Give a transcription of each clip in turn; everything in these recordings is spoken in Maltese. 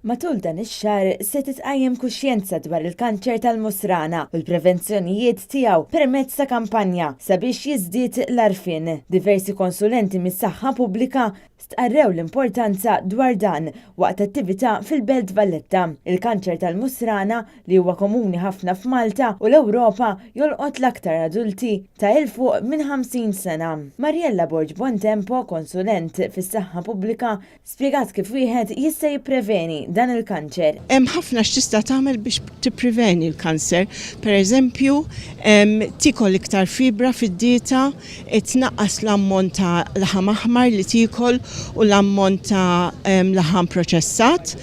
Matul dan ix-xahar se titqajjem kuxjenza dwar il-kanċer tal-musrana u l-prevenzjonijiet tiegħu permezz ta' kampanja sabiex jiżdied l-arfin. Diversi konsulenti mis-saħħa pubblika stqarrew l-importanza dwar dan waqt attività fil-Belt Valletta. Il-kanċer tal-musrana li huwa komuni ħafna f'Malta u l-Ewropa jolqot l-aktar adulti ta' il fuq minn 50 sena. Mariella Borg Bontempo, konsulent fis-saħħa pubblika, spjegat kif wieħed jista' jippreveni dan il-kanċer. Hemm ħafna x'tista' tagħmel biex tippreveni l-kanser. Pereżempju, tikol iktar fibra fid-dieta, tnaqqas l-ammont ta' laħam aħmar li tikol u l-ammont ta' laħam proċessat,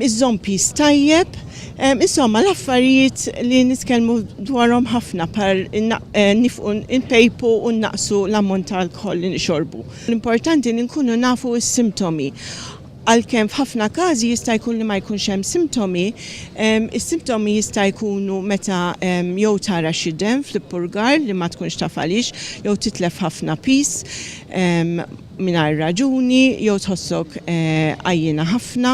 iżżomm pis tajjeb. Insomma, l-affarijiet li nitkellmu dwarhom ħafna par nifqu npejpu u naqsu l-ammont ta' alkoħol li nixorbu. L-importanti li nkunu nafu s-simptomi. Għalkemm f'ħafna każi jista' jkun li ma jkunx hemm simptomi, is-simptomi jista' jkunu meta jew tara xi dem fl-ippurgar li ma tkunx taf għaliex, jew titlef ħafna pis mingħajr raġuni, jew tħossok għajjina ħafna,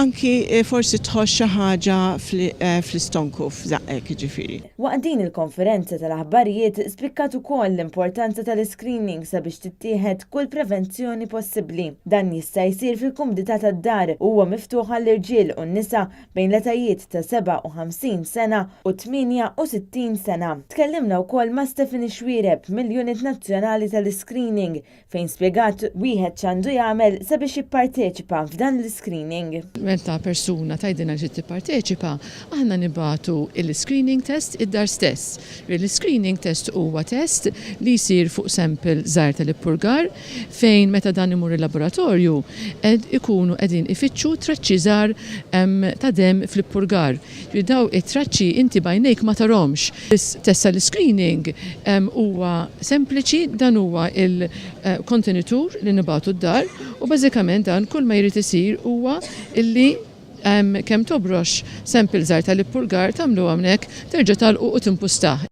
anki forsi tħoss xi ħaġa fl-istonku f'żaqek jiġifieri. Waqt din il-konferenza tal-aħbarijiet spikkat ukoll l-importanza tal-screening sabiex tittieħed kull prevenzjoni possibbli. Dan jista' jsir fil-kumdità tad-dar u huwa miftuħ għall-irġiel u n-nisa bejn l-etajiet ta' 57 sena u 68 sena. Tkellimna wkoll ma' Stefani Xwiereb mill-Unit Nazzjonali tal-Screening fejn spjegat wieħed x'għandu jagħmel sabiex jipparteċipa f'dan l-screening. Meta persuna tgħidilna li tipparteċipa, aħna nibagħtu il-screening test id-dar stess. Il-screening test huwa test li jsir fuq sample żgħar tal-ippurgar fejn meta dan imur il-laboratorju ikunu qegħdin ifittxu traċċi żgħar ta' dem fl-ippurgar. Daw it-traċċi inti bajnejk ma tarhomx. Test tal-screening huwa sempliċi, dan huwa il-kontenitur li nibagħtu d-dar u bażikament dan kull ma jrid isir huwa illi kemm tobrox sample żgħar tal-ippurgar tagħmlu hawnhekk terġa' tagħlqu u timpustaħ.